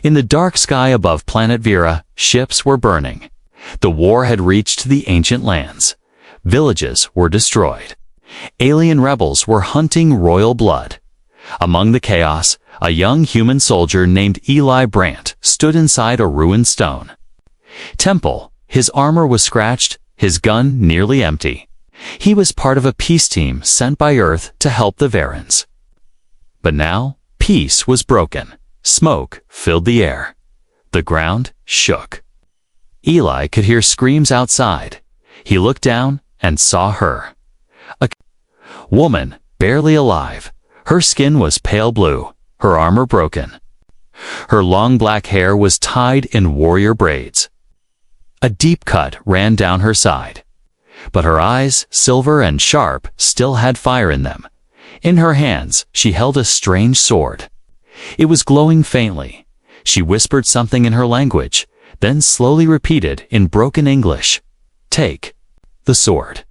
In the dark sky above planet Vera, ships were burning. The war had reached the ancient lands. Villages were destroyed. Alien rebels were hunting royal blood. Among the chaos, a young human soldier named Eli Brandt stood inside a ruined stone temple. His armor was scratched, his gun nearly empty. He was part of a peace team sent by Earth to help the Varens. But now, peace was broken. Smoke filled the air. The ground shook. Eli could hear screams outside. He looked down and saw her. A woman, barely alive. Her skin was pale blue, her armor broken. Her long black hair was tied in warrior braids. A deep cut ran down her side. But her eyes, silver and sharp, still had fire in them. In her hands, she held a strange sword. It was glowing faintly. She whispered something in her language, then slowly repeated in broken English, "Take the sword."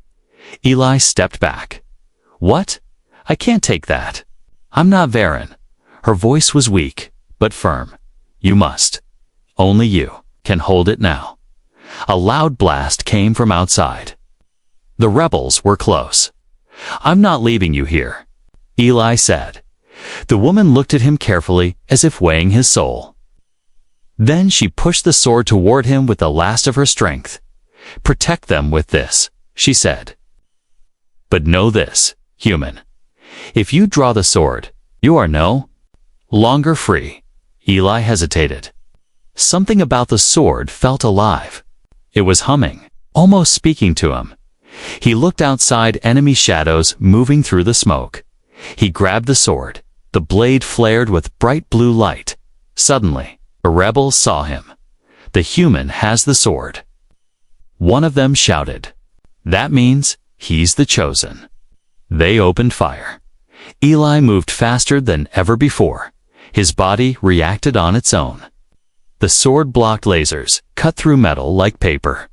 Eli stepped back. "What? I can't take that. I'm not Varen." Her voice was weak, but firm. "You must. Only you can hold it now." A loud blast came from outside. The rebels were close. "I'm not leaving you here," Eli said. The woman looked at him carefully, as if weighing his soul. Then she pushed the sword toward him with the last of her strength. "Protect them with this," she said. "But know this, human. If you draw the sword, you are no longer free." Eli hesitated. Something about the sword felt alive. It was humming, almost speaking to him. He looked outside, enemy shadows moving through the smoke. He grabbed the sword. The blade flared with bright blue light. Suddenly, the rebels saw him. "The human has the sword." One of them shouted, "That means he's the chosen." They opened fire. Eli moved faster than ever before. His body reacted on its own. The sword blocked lasers, cut through metal like paper.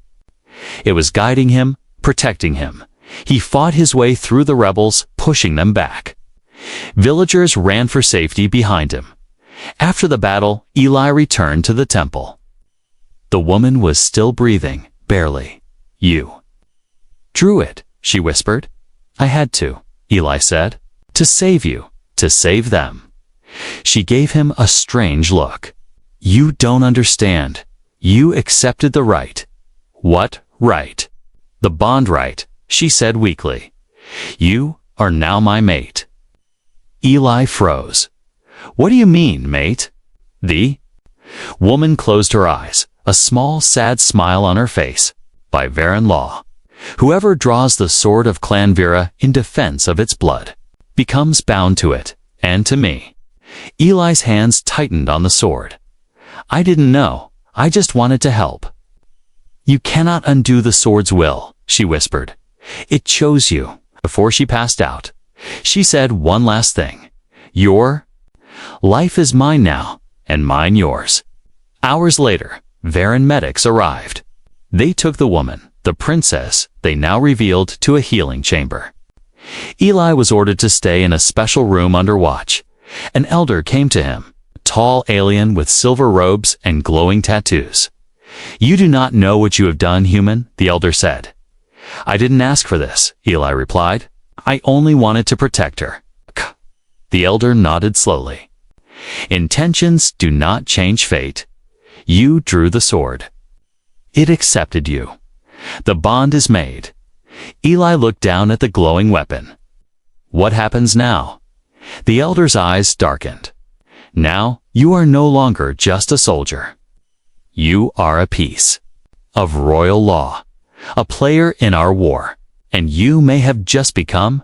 It was guiding him, protecting him. He fought his way through the rebels, pushing them back. Villagers ran for safety behind him. After the battle, Eli returned to the temple. The woman was still breathing, barely. "You drew it," she whispered. "I had to," Eli said. "To save you, to save them." She gave him a strange look. "You don't understand. You accepted the right." "What right?" "The bond right," she said weakly. "You are now my mate." Eli froze. "What do you mean, mate?" The woman closed her eyes, a small, sad smile on her face. "By Varen law, whoever draws the sword of Clan Vera in defense of its blood becomes bound to it, and to me." Eli's hands tightened on the sword. "I didn't know. I just wanted to help." "You cannot undo the sword's will," she whispered. "It chose you." Before she passed out, she said one last thing. "Your life is mine now, and mine yours." Hours later, Varen medics arrived. They took the woman, the princess, they now revealed, to a healing chamber. Eli was ordered to stay in a special room under watch. An elder came to him, a tall alien with silver robes and glowing tattoos. "You do not know what you have done, human," the elder said. "I didn't ask for this," Eli replied. "I only wanted to protect her." The elder nodded slowly. "Intentions do not change fate. You drew the sword. It accepted you. The bond is made." Eli looked down at the glowing weapon. "What happens now?" The elder's eyes darkened. "Now, you are no longer just a soldier. You are a piece of royal law, a player in our war, and you may have just become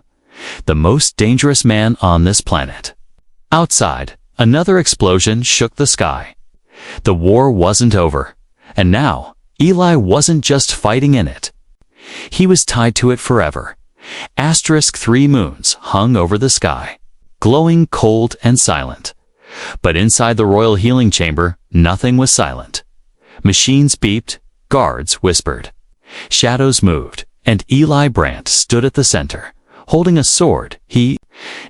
the most dangerous man on this planet." Outside, another explosion shook the sky. The war wasn't over, and now, Eli wasn't just fighting in it. He was tied to it forever. *3 moons hung over the sky, glowing cold and silent. But inside the royal healing chamber, nothing was silent. Machines beeped, guards whispered. Shadows moved, and Eli Brandt stood at the center, holding a sword he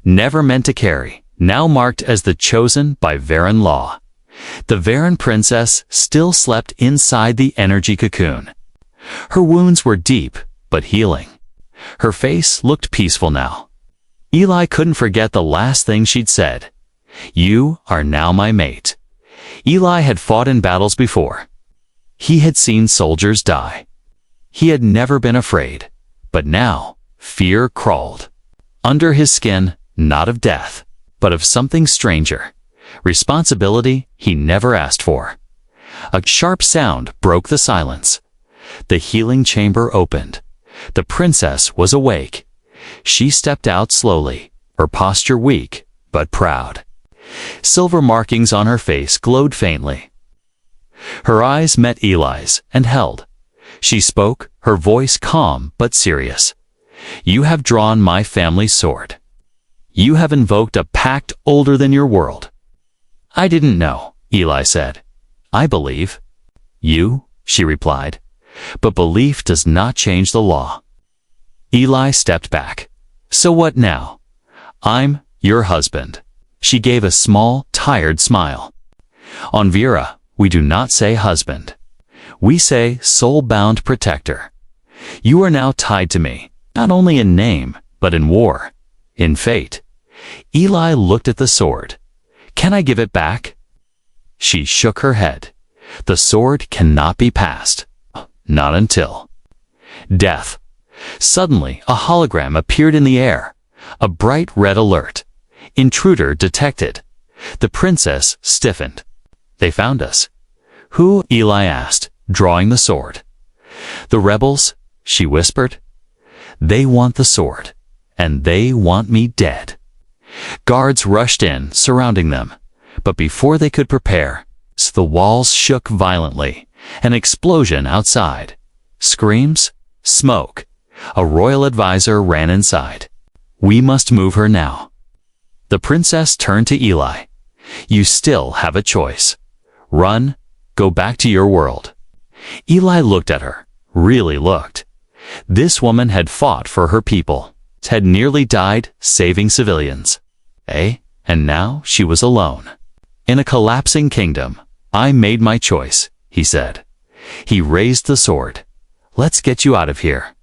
never meant to carry, now marked as the chosen by Varen law. The Varen princess still slept inside the energy cocoon. Her wounds were deep, but healing. Her face looked peaceful now. Eli couldn't forget the last thing she'd said. "You are now my mate." Eli had fought in battles before. He had seen soldiers die. He had never been afraid, but now fear crawled. Under his skin, not of death, but of something stranger. Responsibility he never asked for. A sharp sound broke the silence. The healing chamber opened. The princess was awake. She stepped out slowly, her posture weak, but proud. Silver markings on her face glowed faintly. Her eyes met Eli's and held. She spoke, her voice calm but serious. "You have drawn my family's sword. You have invoked a pact older than your world." "I didn't know," Eli said. "I believe." "You?" she replied. "But belief does not change the law." Eli stepped back. "So what now?" "I'm your husband." She gave a small, tired smile. "On Vera, we do not say husband. We say soul-bound protector. You are now tied to me, not only in name, but in war, in fate." Eli looked at the sword. "Can I give it back?" She shook her head. "The sword cannot be passed. Not until." Death. Suddenly, a hologram appeared in the air. A bright red alert. "Intruder detected." The princess stiffened. "They found us." "Who?" Eli asked, drawing the sword. "The rebels," she whispered. "They want the sword, and they want me dead." Guards rushed in, surrounding them. But before they could prepare, the walls shook violently. An explosion outside. Screams, smoke. A royal advisor ran inside. "We must move her now." The princess turned to Eli. "You still have a choice. Run, go back to your world." Eli looked at her, really looked. This woman had fought for her people, had nearly died saving civilians. And now she was alone. "In a collapsing kingdom, I made my choice," he said. He raised the sword. "Let's get you out of here."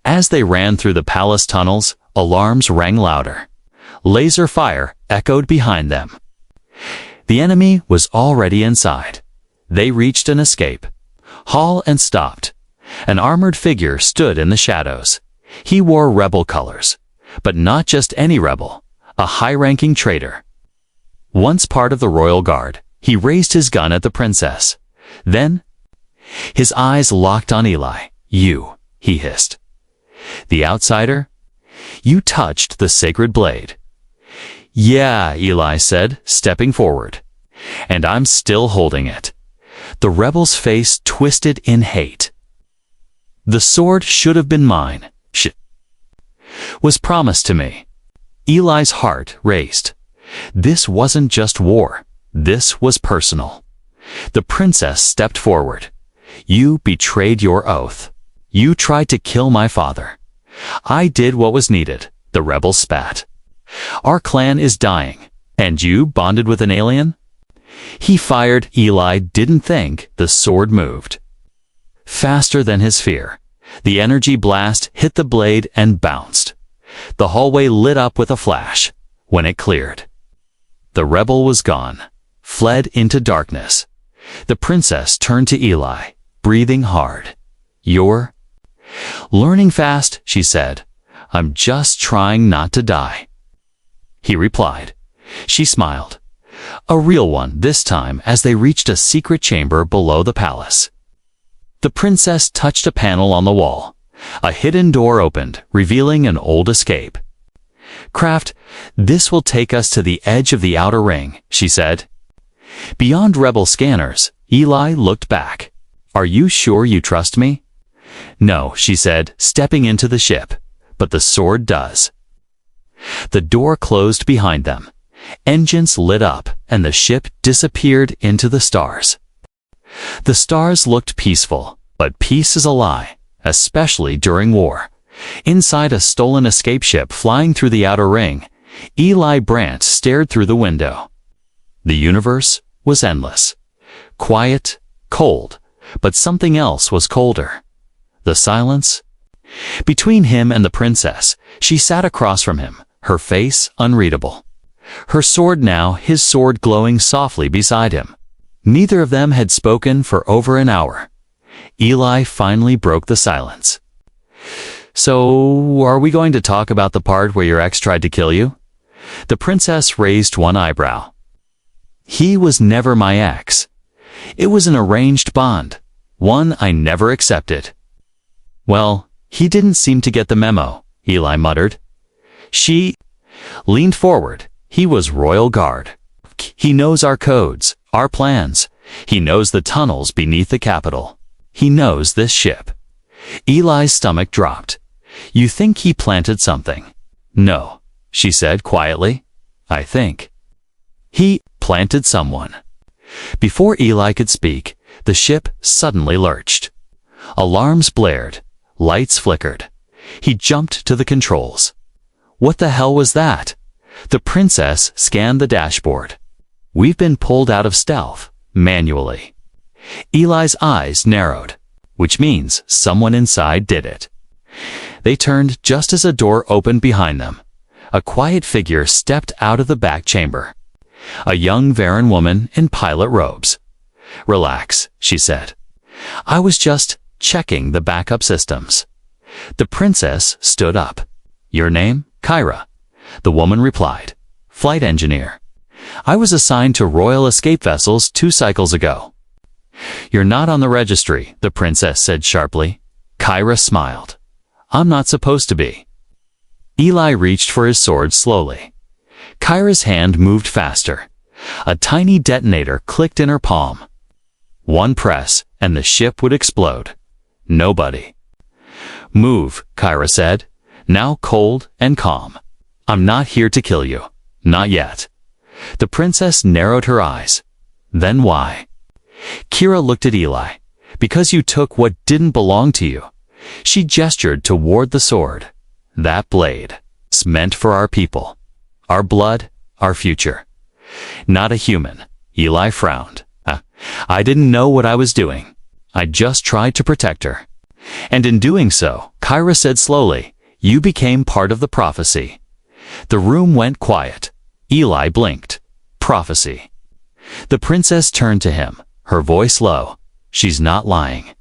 As they ran through the palace tunnels, alarms rang louder. Laser fire echoed behind them. The enemy was already inside. They reached an escape hall and stopped. An armored figure stood in the shadows. He wore rebel colors, but not just any rebel, a high-ranking traitor. Once part of the royal guard, he raised his gun at the princess. Then, his eyes locked on Eli. "You," he hissed. "The outsider? You touched the sacred blade." "Yeah," Eli said, stepping forward. "And I'm still holding it." The rebel's face twisted in hate. "The sword should have been mine. Was promised to me." Eli's heart raced. This wasn't just war. This was personal. The princess stepped forward. "You betrayed your oath. You tried to kill my father." "I did what was needed," the rebel spat. "Our clan is dying, and you bonded with an alien?" He fired. Eli didn't think. The sword moved. Faster than his fear. The energy blast hit the blade and bounced. The hallway lit up with a flash. When it cleared, the rebel was gone, fled into darkness. The princess turned to Eli, breathing hard. "You're learning fast," she said. "I'm just trying not to die." He replied. She smiled. A real one this time as they reached a secret chamber below the palace. The princess touched a panel on the wall. A hidden door opened, revealing an old escape. "Craft, this will take us to the edge of the outer ring," she said. Beyond rebel scanners, Eli looked back. "Are you sure you trust me?" "No," she said, stepping into the ship. "But the sword does." The door closed behind them. Engines lit up, and the ship disappeared into the stars. The stars looked peaceful, but peace is a lie, especially during war. Inside a stolen escape ship flying through the outer ring, Eli Brandt stared through the window. The universe was endless. Quiet, cold, but something else was colder. The silence. Between him and the princess, she sat across from him, her face unreadable. Her sword now, his sword glowing softly beside him. Neither of them had spoken for over an hour. Eli finally broke the silence. "So, are we going to talk about the part where your ex tried to kill you?" The princess raised one eyebrow. "He was never my ex. It was an arranged bond, one I never accepted." "Well, he didn't seem to get the memo," Eli muttered. She leaned forward. "He was royal guard. He knows our codes, our plans. He knows the tunnels beneath the capital. He knows this ship." Eli's stomach dropped. "You think he planted something?" "No," she said quietly. "I think he planted someone." Before Eli could speak, the ship suddenly lurched. Alarms blared. Lights flickered. He jumped to the controls. What the hell was that? The princess scanned the dashboard. "We've been pulled out of stealth, manually." Eli's eyes narrowed, which means someone inside did it. They turned just as a door opened behind them. A quiet figure stepped out of the back chamber. A young Varen woman in pilot robes. "Relax," she said. "I was just checking the backup systems." The princess stood up. "Your name?" "Kyra." The woman replied. "Flight engineer. I was assigned to Royal Escape Vessels 2 cycles ago." "You're not on the registry," the princess said sharply. Kyra smiled. "I'm not supposed to be." Eli reached for his sword slowly. Kyra's hand moved faster. A tiny detonator clicked in her palm. One press, and the ship would explode. Nobody. "Move," Kyra said, now cold and calm. "I'm not here to kill you. Not yet." The princess narrowed her eyes. "Then why?" Kyra looked at Eli. "Because you took what didn't belong to you." She gestured toward the sword. "That blade. It's meant for our people. Our blood, our future." "Not a human." Eli frowned. I didn't know what I was doing. I just tried to protect her. And in doing so," Kyra said slowly, "you became part of the prophecy." The room went quiet. Eli blinked. Prophecy. The princess turned to him, her voice low. "She's not lying."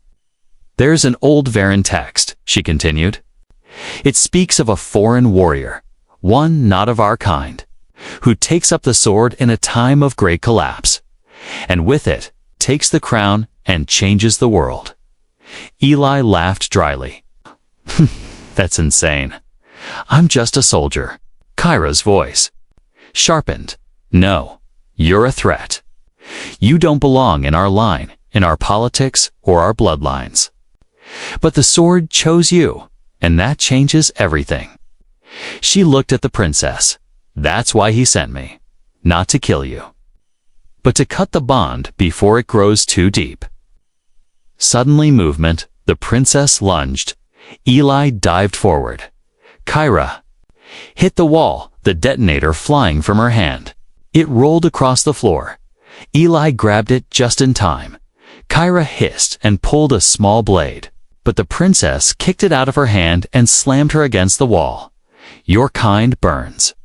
"There's an old Varen text," she continued. "It speaks of a foreign warrior, one not of our kind, who takes up the sword in a time of great collapse, and with it takes the crown and changes the world." Eli laughed dryly. "That's insane. I'm just a soldier." Kyra's voice sharpened. "No, you're a threat. You don't belong in our line, in our politics, or our bloodlines. But the sword chose you, and that changes everything." She looked at the princess. "That's why he sent me. Not to kill you, but to cut the bond before it grows too deep." Suddenly movement, the princess lunged. Eli dived forward. Kyra hit the wall, the detonator flying from her hand. It rolled across the floor. Eli grabbed it just in time. Kyra hissed and pulled a small blade, but the princess kicked it out of her hand and slammed her against the wall. "Your kind burns."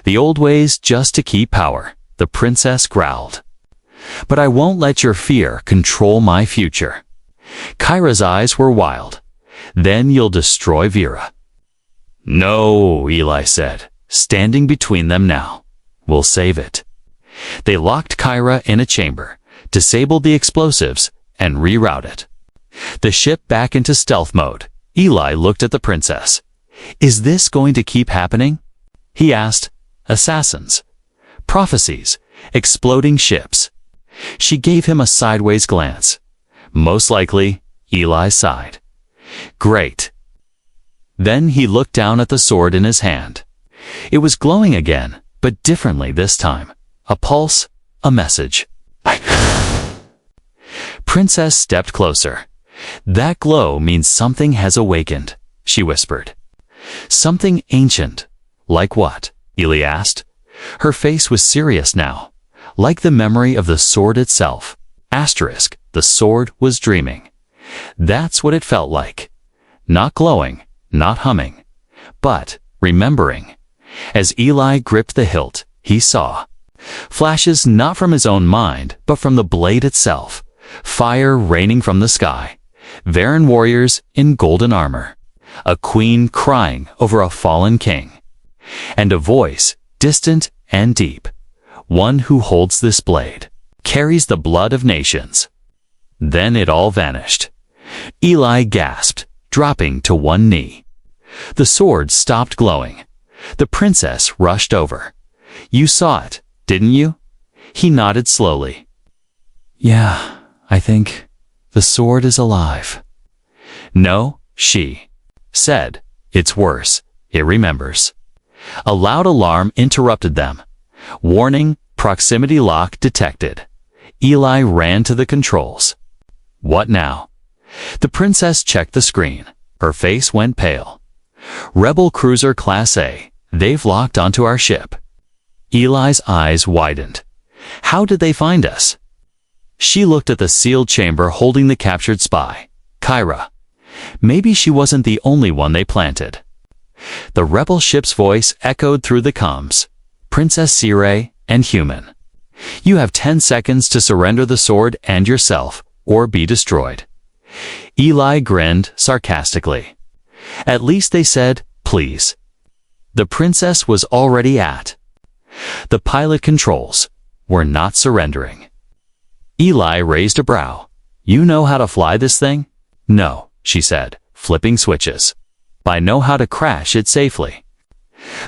"The old ways just to keep power," the princess growled. "But I won't let your fear control my future." Kyra's eyes were wild. "Then you'll destroy Vera." "No," Eli said, standing between them now. "We'll save it." They locked Kyra in a chamber, disabled the explosives, and rerouted the ship back into stealth mode. Eli looked at the princess. "Is this going to keep happening?" he asked. "Assassins, prophecies, exploding ships." She gave him a sideways glance. "Most likely," Eli sighed. "Great." Then he looked down at the sword in his hand. It was glowing again, but differently this time. A pulse, a message. Princess stepped closer. "That glow means something has awakened," she whispered. "Something ancient." "Like what?" Eli asked. Her face was serious now. like the memory of the sword itself. Asterisk, the sword was dreaming. That's what it felt like. Not glowing, not humming, but remembering. As Eli gripped the hilt, he saw flashes not from his own mind, but from the blade itself. Fire raining from the sky. Varen warriors in golden armor. A queen crying over a fallen king. And a voice, distant and deep. One who holds this blade carries the blood of nations. Then it all vanished. Eli gasped, dropping to one knee. The sword stopped glowing. The princess rushed over. You saw it, didn't you? He nodded slowly. Yeah, I think the sword is alive. No, she said. It's worse. It remembers. A loud alarm interrupted them. Warning, proximity lock detected. Eli ran to the controls. What now? The princess checked the screen. Her face went pale. Rebel cruiser Class A. They've locked onto our ship. Eli's eyes widened. How did they find us? She looked at the sealed chamber holding the captured spy, Kyra. Maybe she wasn't the only one they planted. The rebel ship's voice echoed through the comms. Princess Sire and human. You have 10 seconds to surrender the sword and yourself, or be destroyed. Eli grinned sarcastically. At least they said, please. The princess was already at the pilot controls. We're not surrendering. Eli raised a brow. You know how to fly this thing? No, she said, flipping switches. I know how to crash it safely.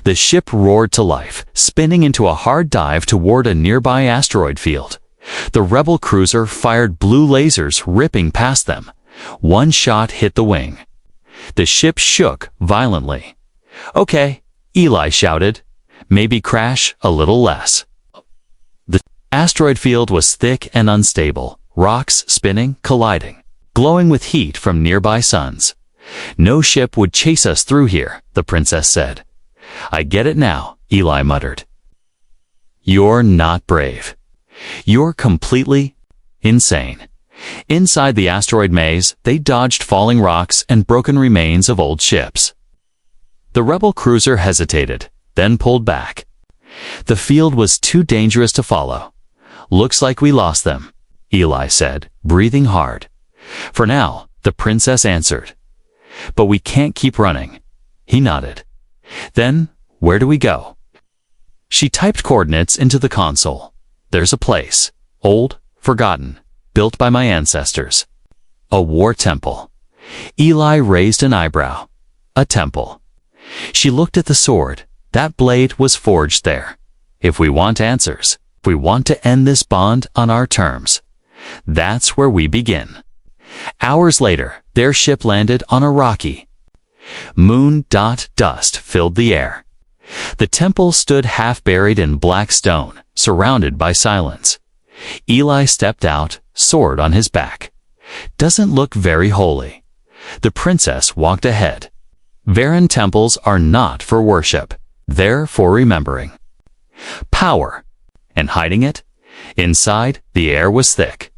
The ship roared to life, spinning into a hard dive toward a nearby asteroid field. The rebel cruiser fired blue lasers ripping past them. One shot hit the wing. The ship shook violently. Okay, Eli shouted. Maybe crash a little less. The asteroid field was thick and unstable, rocks spinning, colliding, glowing with heat from nearby suns. No ship would chase us through here, the princess said. I get it now, Eli muttered. You're not brave. You're completely insane. Inside the asteroid maze, they dodged falling rocks and broken remains of old ships. The rebel cruiser hesitated, then pulled back. The field was too dangerous to follow. Looks like we lost them, Eli said, breathing hard. For now, the princess answered. But we can't keep running. He nodded. Then, where do we go? She typed coordinates into the console. There's a place, old, forgotten, built by my ancestors. A war temple. Eli raised an eyebrow. A temple. She looked at the sword. That blade was forged there. If we want answers, if we want to end this bond on our terms, that's where we begin. Hours later, their ship landed on a rocky moon. Dust filled the air. The temple stood half buried in black stone, surrounded by silence. Eli stepped out, sword on his back. Doesn't look very holy. The princess walked ahead. Varen temples are not for worship. They're for remembering. Power. And hiding it? Inside, the air was thick.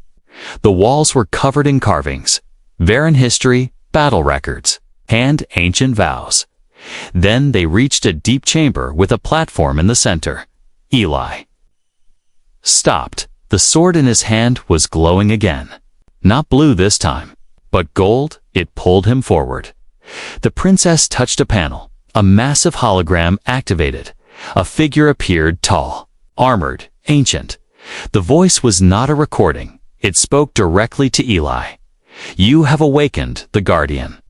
The walls were covered in carvings, Varen history, battle records, and ancient vows. Then they reached a deep chamber with a platform in the center. Eli stopped. The sword in his hand was glowing again. Not blue this time, but gold. It pulled him forward. The princess touched a panel. A massive hologram activated. A figure appeared, tall, armored, ancient. The voice was not a recording. It spoke directly to Eli. You have awakened the Guardian.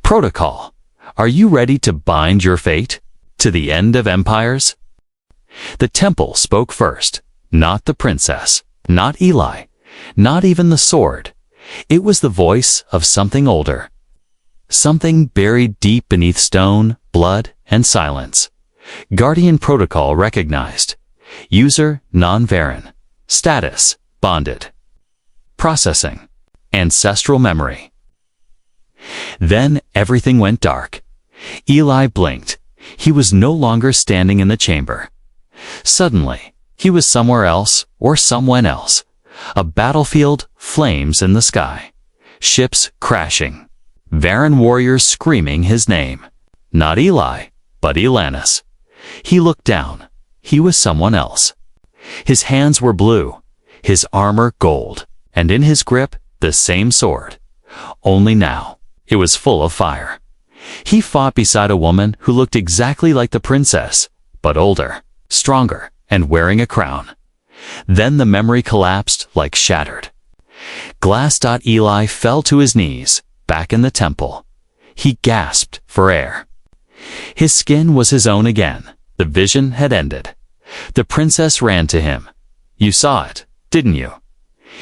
Protocol. Are you ready to bind your fate to the end of empires? The temple spoke first. Not the princess. Not Eli. Not even the sword. It was the voice of something older. Something buried deep beneath stone, blood, and silence. Guardian protocol recognized. User, non-Varen. Status, bonded. Processing. Ancestral memory. Then everything went dark. Eli blinked. He was no longer standing in the chamber. Suddenly, He was somewhere else, or someone else. A battlefield, flames in the sky. Ships crashing. Varen warriors screaming his name. Not Eli, but Elanus. He looked down. He was someone else. His hands were blue, his armor gold, and in his grip, the same sword. Only now, it was full of fire. He fought beside a woman who looked exactly like the princess, but older, stronger, and wearing a crown. Then the memory collapsed like shattered. Glass. Eli fell to his knees, back in the temple. He gasped for air. His skin was his own again. The vision had ended. The princess ran to him. You saw it, didn't you?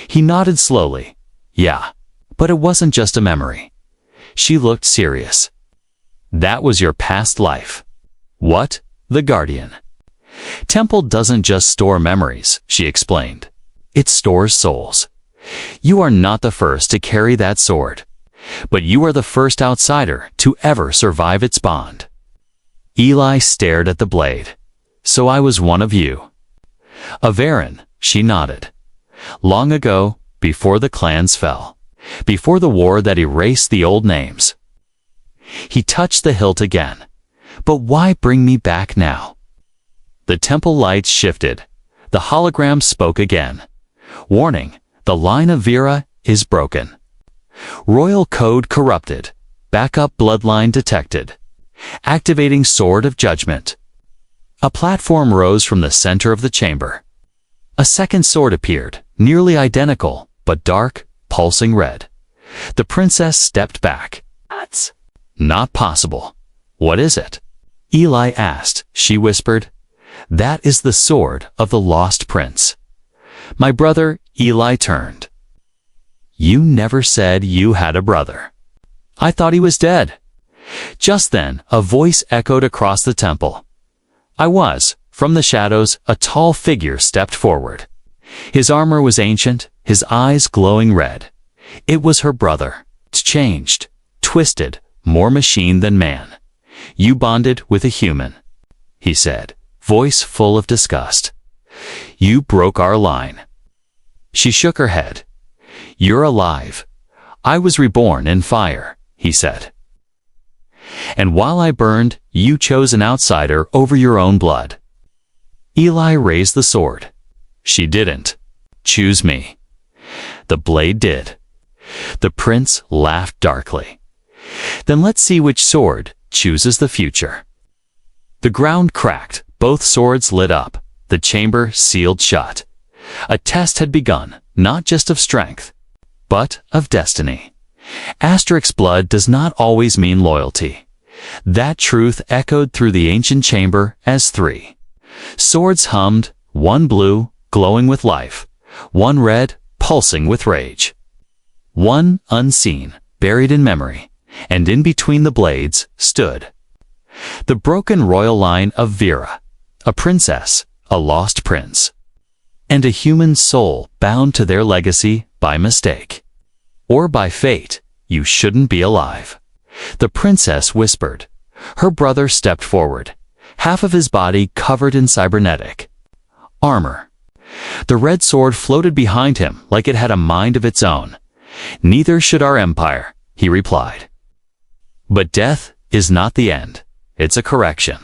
He nodded slowly. Yeah, but it wasn't just a memory. She looked serious. That was your past life. What? The Guardian. Temple doesn't just store memories, she explained. It stores souls. You are not the first to carry that sword, but you are the first outsider to ever survive its bond. Eli stared at the blade. So I was one of you. A Varen, she nodded. Long ago, before the clans fell, before the war that erased the old names. He touched the hilt again. But why bring me back now? The temple lights shifted. The hologram spoke again. Warning, the line of Vera is broken. Royal code corrupted. Backup bloodline detected. Activating Sword of Judgment. A platform rose from the center of the chamber. A second sword appeared, nearly identical, but dark, pulsing red. The princess stepped back. That's not possible. What is it? Eli asked. She whispered. That is the sword of the lost prince. My brother, Eli turned. You never said you had a brother. I thought he was dead. Just then, a voice echoed across the temple. I was. From the shadows, a tall figure stepped forward. His armor was ancient, his eyes glowing red. It was her brother. Changed, twisted, more machine than man. You bonded with a human, he said, voice full of disgust. You broke our line. She shook her head. You're alive. I was reborn in fire, he said. And while I burned, you chose an outsider over your own blood. Eli raised the sword. She didn't. Choose me. The blade did. The prince laughed darkly. Then let's see which sword chooses the future. The ground cracked. Both swords lit up. The chamber sealed shut. A test had begun, not just of strength, but of destiny. Asterix blood does not always mean loyalty. That truth echoed through the ancient chamber as three swords hummed, one blue, glowing with life, one red, pulsing with rage. One unseen, buried in memory, and in between the blades stood the broken royal line of Vera, a princess, a lost prince, and a human soul bound to their legacy by mistake. Or by fate. You shouldn't be alive. The princess whispered. Her brother stepped forward, half of his body covered in cybernetic armor. The red sword floated behind him like it had a mind of its own. Neither should our empire, he replied. But death is not the end. It's a correction.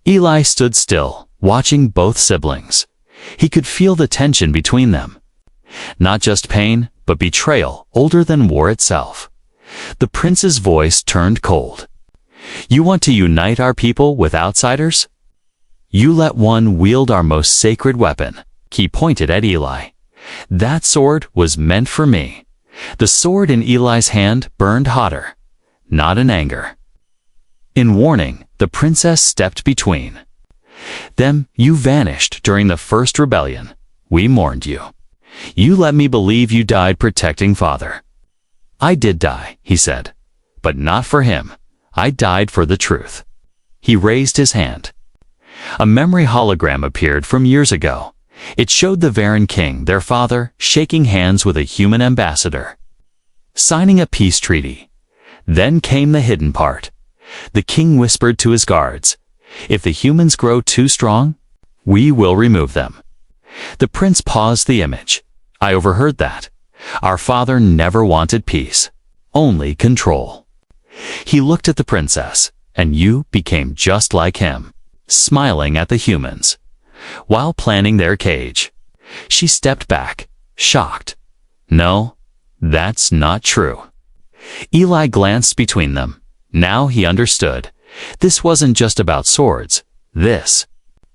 Eli stood still, watching both siblings. He could feel the tension between them. Not just pain, but betrayal older than war itself. The prince's voice turned cold. You want to unite our people with outsiders? You let one wield our most sacred weapon. He pointed at Eli. That sword was meant for me. The sword in Eli's hand burned hotter, not in anger. In warning, the princess stepped between. Then you vanished during the first rebellion. We mourned you. You let me believe you died protecting father. I did die, he said, but not for him. I died for the truth. He raised his hand. A memory hologram appeared from years ago. It showed the Varen king, their father, shaking hands with a human ambassador, signing a peace treaty. Then came the hidden part. The king whispered to his guards, if the humans grow too strong, We will remove them." The prince paused the image. "I overheard that. Our father never wanted peace, only control." He looked at the princess, and you became just like him, smiling at the humans. While planning their cage, she stepped back, shocked. "No, that's not true." Eli glanced between them. Now he understood. This wasn't just about swords. This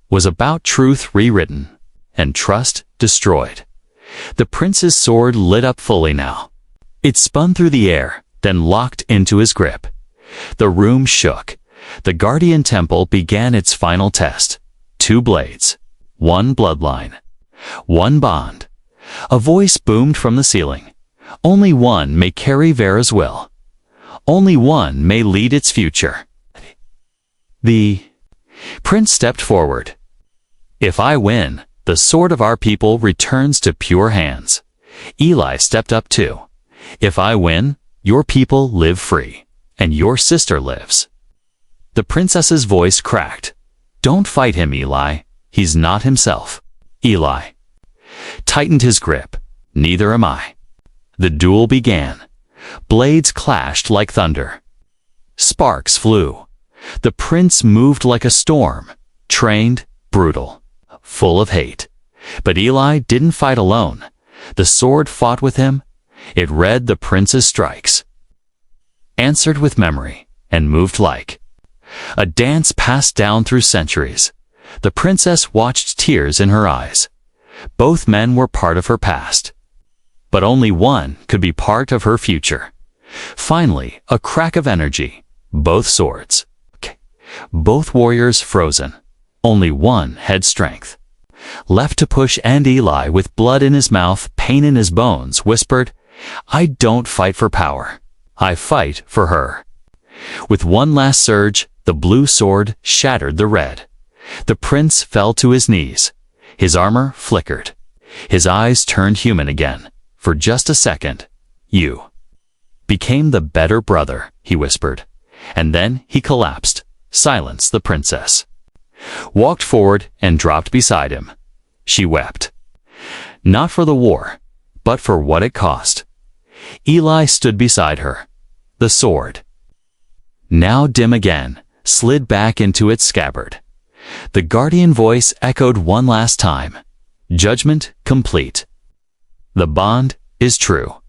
was about truth rewritten and trust destroyed. The prince's sword lit up fully now. It spun through the air, then locked into his grip. The room shook. The guardian temple began its final test. 2 blades, 1 bloodline, 1 bond. A voice boomed from the ceiling. "Only one may carry Vera's will. Only one may lead its future." The prince stepped forward. "If I win, the sword of our people returns to pure hands." Eli stepped up too. "If I win, your people live free, and your sister lives." The princess's voice cracked. "Don't fight him, Eli. He's not himself." Eli tightened his grip. "Neither am I." The duel began. Blades clashed like thunder. Sparks flew. The prince moved like a storm, trained, brutal, full of hate. But Eli didn't fight alone. The sword fought with him. It read the prince's strikes, answered with memory, and moved like a dance passed down through centuries. The princess watched, tears in her eyes. Both men were part of her past, but only one could be part of her future. Finally, a crack of energy. Both swords. Both warriors frozen. Only one had strength left to push, and Eli, with blood in his mouth, pain in his bones, whispered, "I don't fight for power. I fight for her." With one last surge, the blue sword shattered the red. The prince fell to his knees. His armor flickered. His eyes turned human again. For just a second, "You became the better brother," he whispered. And then he collapsed, silenced the princess, walked forward and dropped beside him. She wept. Not for the war, but for what it cost. Eli stood beside her. The sword, now dim again, slid back into its scabbard. The guardian voice echoed one last time. "Judgment complete. The bond is true.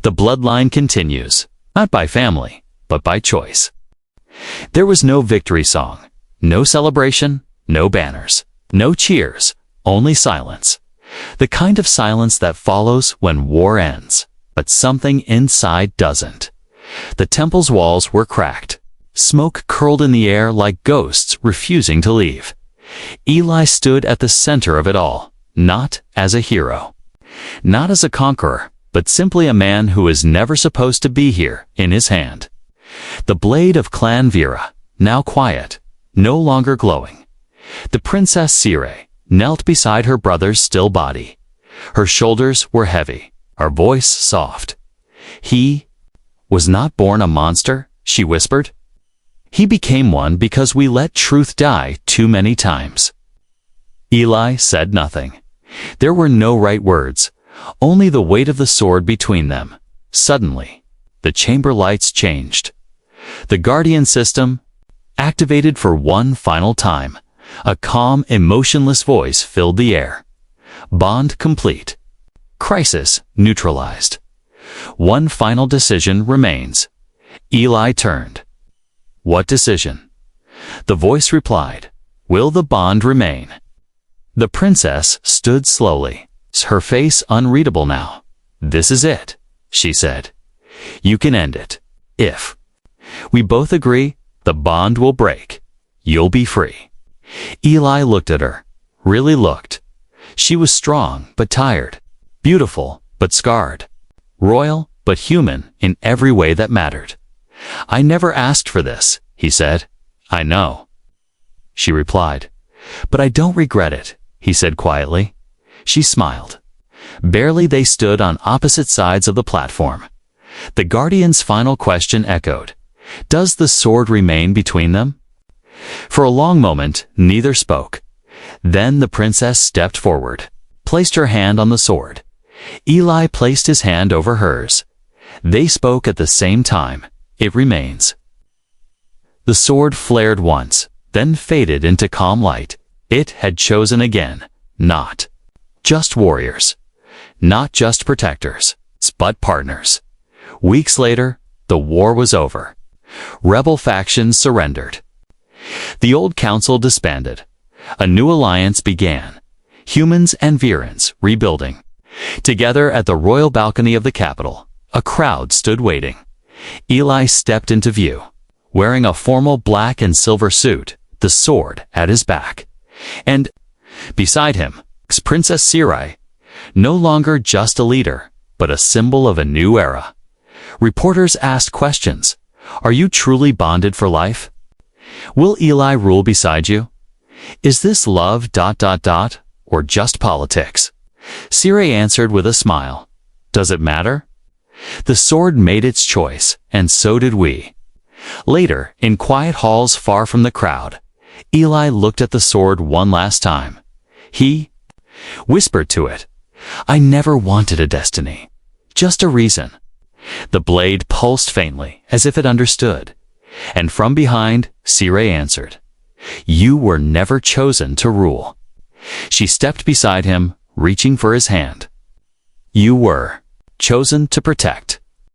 The bloodline continues, not by family, but by choice." There was no victory song, no celebration, no banners, no cheers, only silence. The kind of silence that follows when war ends, but something inside doesn't. The temple's walls were cracked. Smoke curled in the air like ghosts refusing to leave. Eli stood at the center of it all, not as a hero, not as a conqueror, but simply a man who was never supposed to be here, in his hand the blade of Clan Vera, now quiet, no longer glowing. The Princess Sire knelt beside her brother's still body. Her shoulders were heavy, her voice soft. "He was not born a monster," she whispered. "He became one because we let truth die too many times." Eli said nothing. There were no right words, only the weight of the sword between them. Suddenly, the chamber lights changed. The guardian system activated for one final time. A calm, emotionless voice filled the air. Bond complete. Crisis neutralized. One final decision remains. Eli turned. "What decision?" The voice replied, "Will the bond remain?" The princess stood slowly, her face unreadable now. "This is it," she said. "You can end it. If we both agree, the bond will break. You'll be free." Eli looked at her, really looked. She was strong but tired, beautiful but scarred, royal but human in every way that mattered. "I never asked for this," he said. "I know," she replied. "But I don't regret it," he said quietly. She smiled. Barely they stood on opposite sides of the platform. The guardian's final question echoed. Does the sword remain between them? For a long moment, neither spoke. Then the princess stepped forward, placed her hand on the sword. Eli placed his hand over hers. They spoke at the same time. It remains. The sword flared once, then faded into calm light. It had chosen again, not just warriors, not just protectors, but partners. Weeks later, the war was over. Rebel factions surrendered. The old council disbanded. A new alliance began. Humans and Virans rebuilding. Together at the royal balcony of the capital, a crowd stood waiting. Eli stepped into view, wearing a formal black and silver suit, the sword at his back. And beside him, Princess Sci-Fi, no longer just a leader, but a symbol of a new era. Reporters asked questions. Are you truly bonded for life? Will Eli rule beside you? Is this love ... or just politics? Sci-Fi answered with a smile. Does it matter? The sword made its choice, and so did we. Later, in quiet halls far from the crowd, Eli looked at the sword one last time. He whispered to it, I never wanted a destiny, just a reason. The blade pulsed faintly, as if it understood. And from behind, Sci-Fi answered, You were never chosen to rule. She stepped beside him, reaching for his hand. You were chosen to protect.